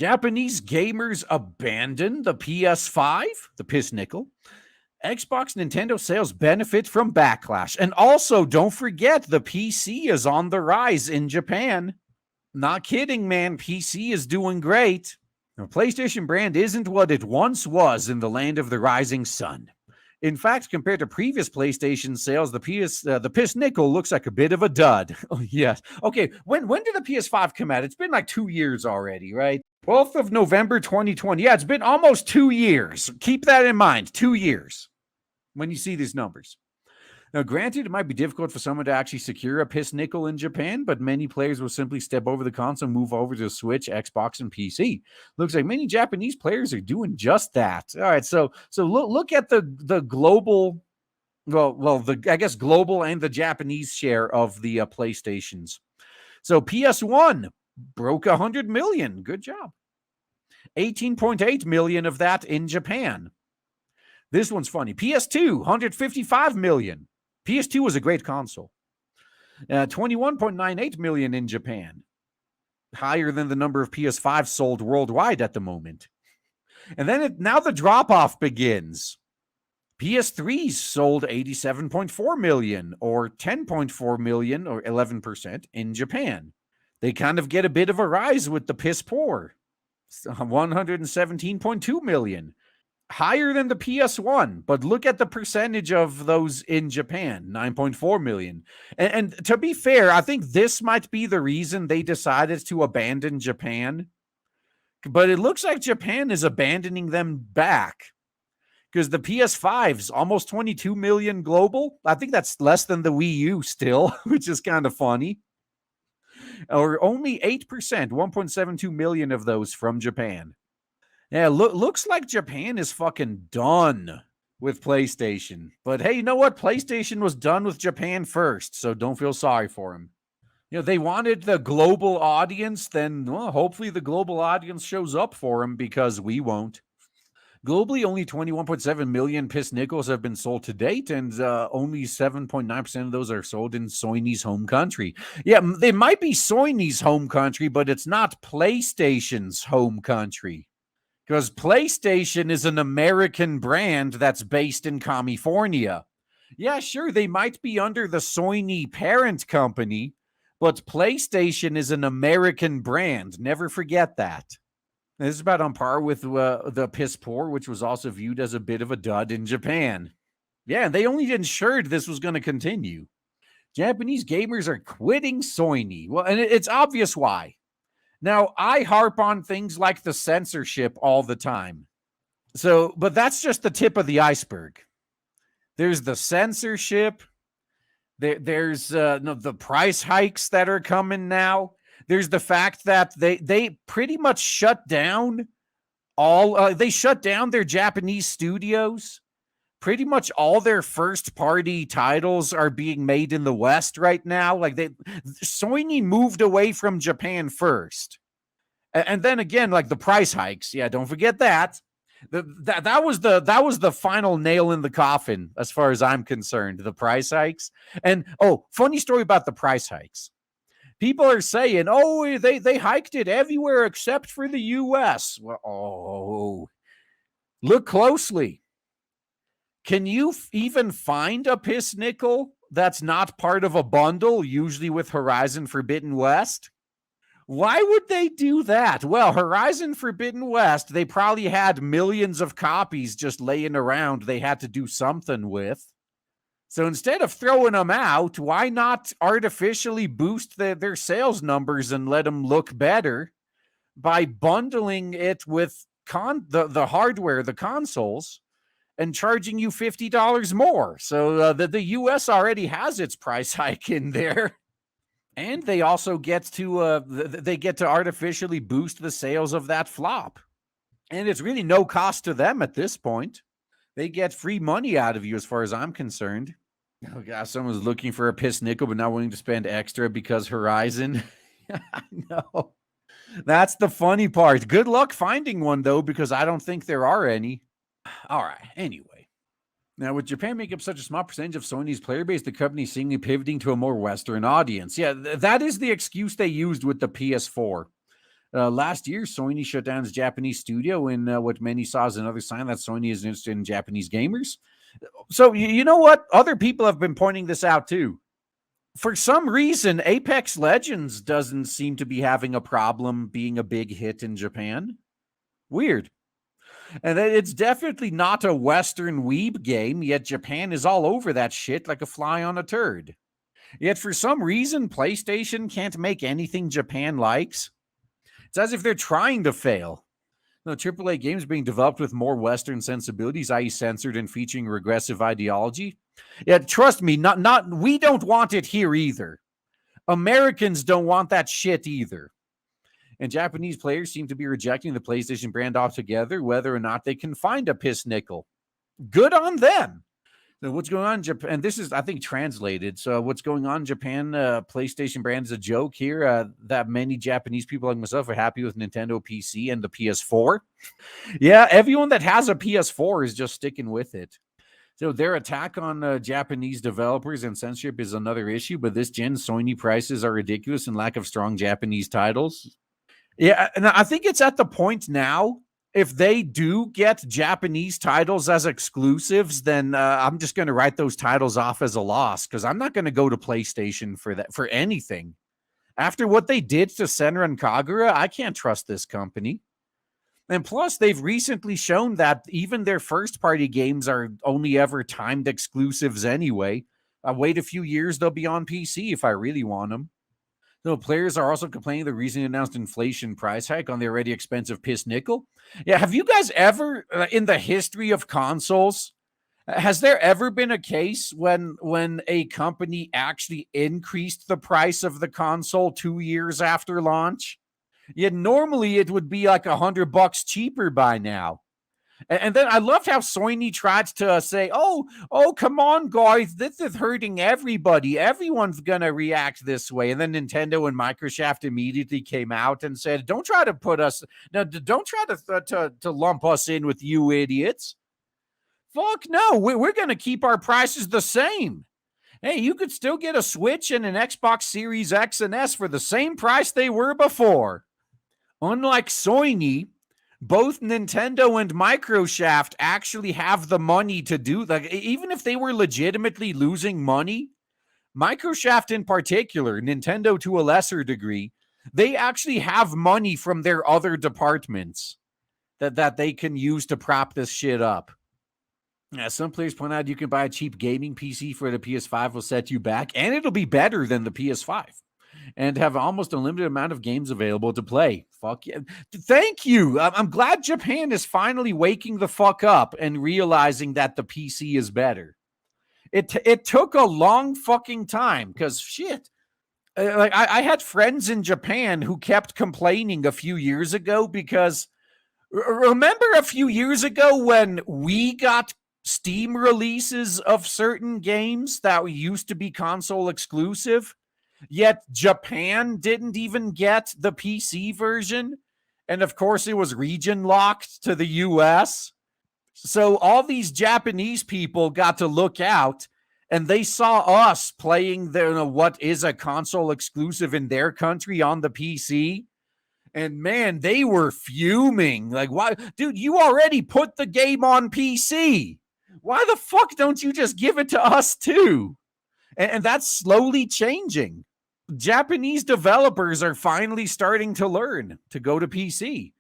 Japanese gamers abandon the PS5, the piss nickel. Xbox Nintendo sales benefit from backlash. And also, don't forget, the PC is on the rise in Japan. Not kidding, man. PC is doing great. The PlayStation brand isn't what it once was in the land of the rising sun. In fact, compared to previous PlayStation sales, the piss nickel looks like a bit of a dud. Oh, yes. Okay, when did the PS5 come out? It's been like 2 years already, right? 12th of November 2020. Yeah, it's been almost 2 years. Keep that in mind. 2 years when you see these numbers. Now, granted, it might be difficult for someone to actually secure a piss nickel in Japan, but many players will simply step over the console and move over to Switch, Xbox, and PC. Looks like many Japanese players are doing just that. All right, so look at the global, I guess global and the Japanese share of the PlayStations. So PS1 broke 100 million. Good job. 18.8 million of that in Japan. This one's funny. PS2, 155 million. PS2 was a great console. 21.98 million in Japan. Higher than the number of PS5 sold worldwide at the moment. And then now the drop-off begins. PS3s sold 87.4 million or 10.4 million or 11% in Japan. They kind of get a bit of a rise with the piss poor. 117.2 million. Higher than the PS1, but look at the percentage of those in Japan, 9.4 million. And to be fair, I think this might be the reason they decided to abandon Japan. But it looks like Japan is abandoning them back because the PS5's almost 22 million global. I think that's less than the Wii U still, which is kind of funny. Or only 8%, 1.72 million of those from Japan. Yeah, looks like Japan is fucking done with PlayStation. But hey, you know what? PlayStation was done with Japan first, so don't feel sorry for them. You know, they wanted the global audience, then hopefully the global audience shows up for them because we won't. Globally, only 21.7 million piss nickels have been sold to date, and only 7.9% of those are sold in Sony's home country. Yeah, they might be Sony's home country, but it's not PlayStation's home country. Because PlayStation is an American brand that's based in California. Yeah, sure, they might be under the Sony parent company, but PlayStation is an American brand. Never forget that. This is about on par with the piss poor, which was also viewed as a bit of a dud in Japan. Yeah, they only ensured this was going to continue. Japanese gamers are quitting Sony. Well, and it's obvious why. Now, I harp on things like the censorship all the time. But that's just the tip of the iceberg. There's the censorship. There's the price hikes that are coming now. There's the fact that they pretty much shut down they shut down their Japanese studios. Pretty much all their first-party titles are being made in the West right now. Like Sony moved away from Japan first, and then again, like the price hikes. Yeah, don't forget that. That was the final nail in the coffin, as far as I'm concerned. The price hikes, and funny story about the price hikes. People are saying, they hiked it everywhere except for the U.S. Well, look closely. Can you even find a piss nickel that's not part of a bundle, usually with Horizon Forbidden West? Why would they do that? Well, Horizon Forbidden West, they probably had millions of copies just laying around they had to do something with. So instead of throwing them out, why not artificially boost their sales numbers and let them look better by bundling it with the hardware, the consoles, and charging you $50 more. So the U.S. already has its price hike in there. And they also get to artificially boost the sales of that flop. And it's really no cost to them at this point. They get free money out of you as far as I'm concerned. Oh, gosh, someone's looking for a piss nickel but not willing to spend extra because Horizon. I know. That's the funny part. Good luck finding one, though, because I don't think there are any. All right, anyway. Now, with Japan making up such a small percentage of Sony's player base, the company is seemingly pivoting to a more Western audience. Yeah, that is the excuse they used with the PS4. Last year, Sony shut down its Japanese studio in what many saw as another sign that Sony is interested in Japanese gamers. So, you know what? Other people have been pointing this out too. For some reason, Apex Legends doesn't seem to be having a problem being a big hit in Japan. Weird. And it's definitely not a Western weeb game, yet Japan is all over that shit like a fly on a turd. Yet for some reason, PlayStation can't make anything Japan likes. It's as if they're trying to fail. No, AAA games being developed with more Western sensibilities, i.e. censored and featuring regressive ideology. Yeah, trust me, we don't want it here either. Americans don't want that shit either. And Japanese players seem to be rejecting the PlayStation brand altogether, whether or not they can find a piss nickel. Good on them. So what's going on in Japan? And this is, I think, translated. So what's going on in Japan? PlayStation brand is a joke here. That many Japanese people like myself are happy with Nintendo PC and the PS4. Yeah, everyone that has a PS4 is just sticking with it. So their attack on Japanese developers and censorship is another issue. But this gen, Sony prices are ridiculous and lack of strong Japanese titles. Yeah, and I think it's at the point now, if they do get Japanese titles as exclusives, then I'm just going to write those titles off as a loss because I'm not going to go to PlayStation for anything. After what they did to Senran and Kagura, I can't trust this company. And plus, they've recently shown that even their first-party games are only ever timed exclusives anyway. I'll wait a few years, they'll be on PC if I really want them. No, players are also complaining the recently announced inflation price hike on the already expensive piss nickel. Yeah, have you guys ever, in the history of consoles, has there ever been a case when a company actually increased the price of the console 2 years after launch? Yet normally it would be like $100 cheaper by now. And then I loved how Sony tried to say, oh, come on, guys, this is hurting everybody. Everyone's going to react this way. And then Nintendo and Microsoft immediately came out and said, don't try to put us, no, don't try to lump us in with you idiots. Fuck no, we're going to keep our prices the same. Hey, you could still get a Switch and an Xbox Series X and S for the same price they were before. Unlike Sony, both Nintendo and Microsoft actually have the money to do that. Even if they were legitimately losing money, Microsoft in particular, Nintendo to a lesser degree, they actually have money from their other departments that they can use to prop this shit up. Yeah, some players point out you can buy a cheap gaming PC for the PS5 will set you back, and it'll be better than the PS5. And have almost a limited amount of games available to play. Fuck yeah. Thank you. I'm glad Japan is finally waking the fuck up and realizing that the PC is better. It took a long fucking time because shit. Like I had friends in Japan who kept complaining a few years ago because remember a few years ago when we got Steam releases of certain games that used to be console exclusive? Yet Japan didn't even get the PC version. And of course, it was region locked to the US. So all these Japanese people got to look out and they saw us playing what is a console exclusive in their country on the PC. And man, they were fuming. Like, why? Dude, you already put the game on PC. Why the fuck don't you just give it to us too? And that's slowly changing. Japanese developers are finally starting to learn to go to PC.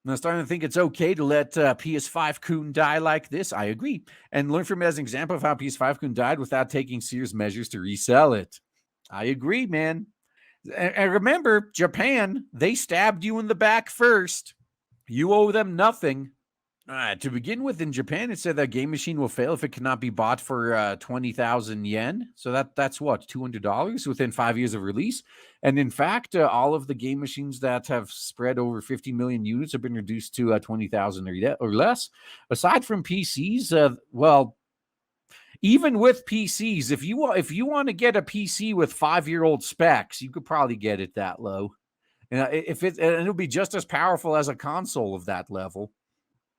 And I'm starting to think it's okay to let PS5 Kun die like this. I agree. And learn from it as an example of how PS5 Kun died without taking serious measures to resell it. I agree, man. And remember, Japan, they stabbed you in the back first. You owe them nothing. To begin with, in Japan, it said that game machine will fail if it cannot be bought for 20,000 yen. So that's what, $200 within 5 years of release. And in fact, all of the game machines that have spread over 50 million units have been reduced to 20,000 or less. Aside from PCs, even with PCs, if you want to get a PC with 5-year-old specs, you could probably get it that low. And it'll be just as powerful as a console of that level.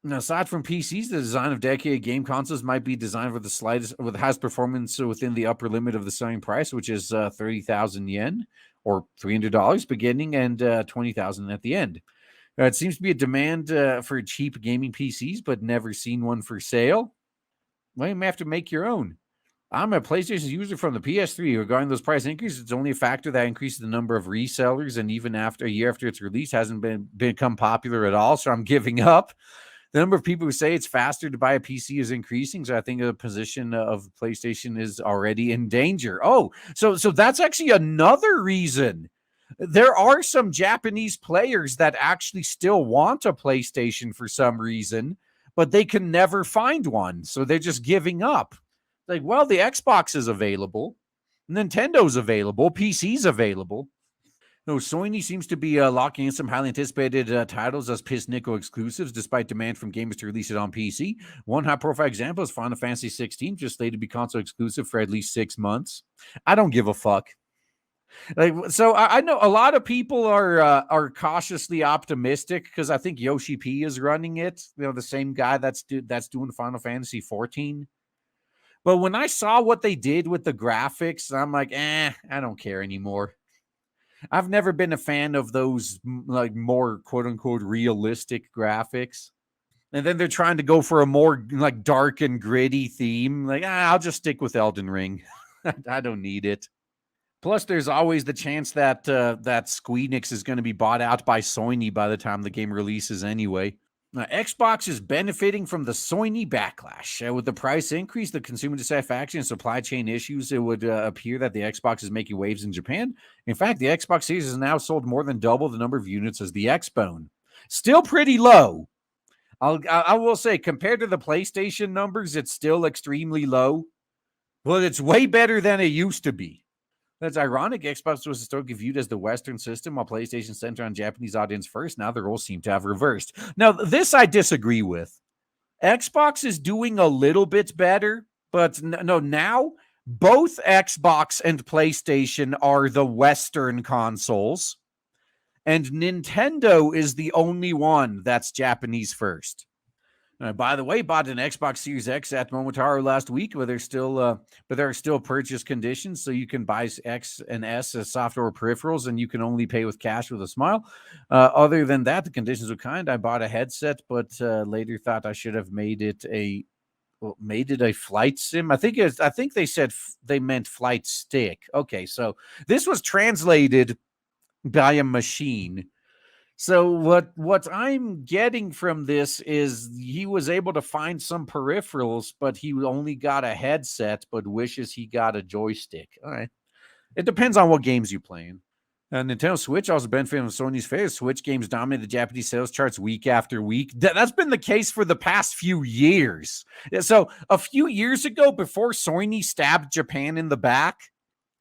Now, aside from PCs, the design of dedicated game consoles might be designed with the highest performance within the upper limit of the selling price, which is 30,000 yen, or $300 beginning and $20,000 at the end. It seems to be a demand for cheap gaming PCs, but never seen one for sale. Well, you may have to make your own. I'm a PlayStation user from the PS3. Regarding those price increases, it's only a factor that increases the number of resellers, and even after a year after its release, hasn't become popular at all. So I'm giving up. The number of people who say it's faster to buy a PC is increasing. So I think the position of PlayStation is already in danger. Oh, so that's actually another reason. There are some Japanese players that actually still want a PlayStation for some reason, but they can never find one. So they're just giving up. Like, well, the Xbox is available, Nintendo's available, PC's available. No, Sony seems to be locking in some highly anticipated titles as piss nickel exclusives, despite demand from gamers to release it on PC. One high-profile example is Final Fantasy 16, just slated to be console exclusive for at least 6 months. I don't give a fuck. Like, so I know a lot of people are cautiously optimistic because I think Yoshi P is running it. You know, the same guy that's doing Final Fantasy 14. But when I saw what they did with the graphics, I'm like, I don't care anymore. I've never been a fan of those like more quote unquote realistic graphics. And then they're trying to go for a more like dark and gritty theme. Like, I'll just stick with Elden Ring. I don't need it. Plus, there's always the chance that that Squeenix is going to be bought out by Sony by the time the game releases anyway. Xbox is benefiting from the Sony backlash. With the price increase, the consumer dissatisfaction, and supply chain issues, it would appear that the Xbox is making waves in Japan. In fact, the Xbox Series has now sold more than double the number of units as the Xbone. Still pretty low. I will say, compared to the PlayStation numbers, it's still extremely low. But it's way better than it used to be. That's ironic. Xbox was historically viewed as the Western system, while PlayStation centered on Japanese audience first. Now the roles seem to have reversed. Now, this I disagree with. Xbox is doing a little bit better, but no, now both Xbox and PlayStation are the Western consoles, and Nintendo is the only one that's Japanese first. By the way, bought an Xbox Series X at Momotaro last week, but there are still purchase conditions, so you can buy X and S as software peripherals, and you can only pay with cash with a smile. Other than that, the conditions were kind. I bought a headset, but later thought I should have made it a flight sim. I think they said they meant flight stick. Okay, so this was translated by a machine. So what I'm getting from this is he was able to find some peripherals, but he only got a headset, but wishes he got a joystick. All right. It depends on what games you're playing. Nintendo Switch also benefited from Sony's favor. Switch games dominate the Japanese sales charts week after week. That's been the case for the past few years. So a few years ago, before Sony stabbed Japan in the back,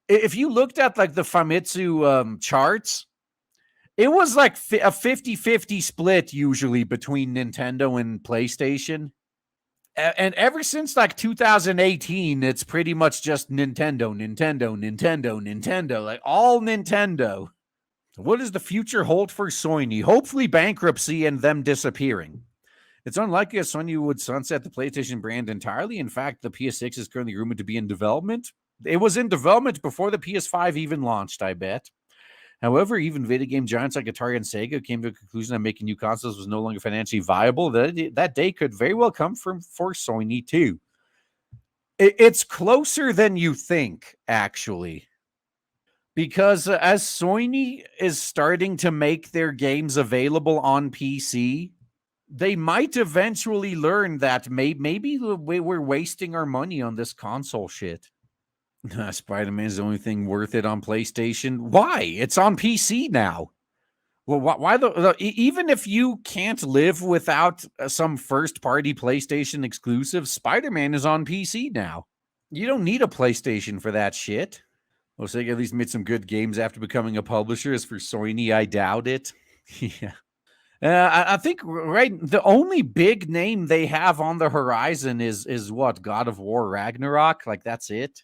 if you looked at like the Famitsu charts, it was like a 50-50 split usually between Nintendo and PlayStation. And ever since like 2018, it's pretty much just Nintendo, like all Nintendo. What does the future hold for Sony? Hopefully bankruptcy and them disappearing. It's unlikely that Sony would sunset the PlayStation brand entirely. In fact, the PS6 is currently rumored to be in development. It was in development before the PS5 even launched, I bet. However, even video game giants like Atari and Sega came to a conclusion that making new consoles was no longer financially viable. That day could very well come for Sony too. It's closer than you think, actually. Because as Sony is starting to make their games available on PC, they might eventually learn that maybe we're wasting our money on this console shit. Spider-Man is the only thing worth it on PlayStation. Why? It's on PC now. Well, why even if you can't live without some first-party PlayStation exclusive, Spider-Man is on PC now. You don't need a PlayStation for that shit. Well, Sega at least made some good games after becoming a publisher. As for Sony, I doubt it. Yeah. I think the only big name they have on the horizon is what? God of War Ragnarok? Like, that's it.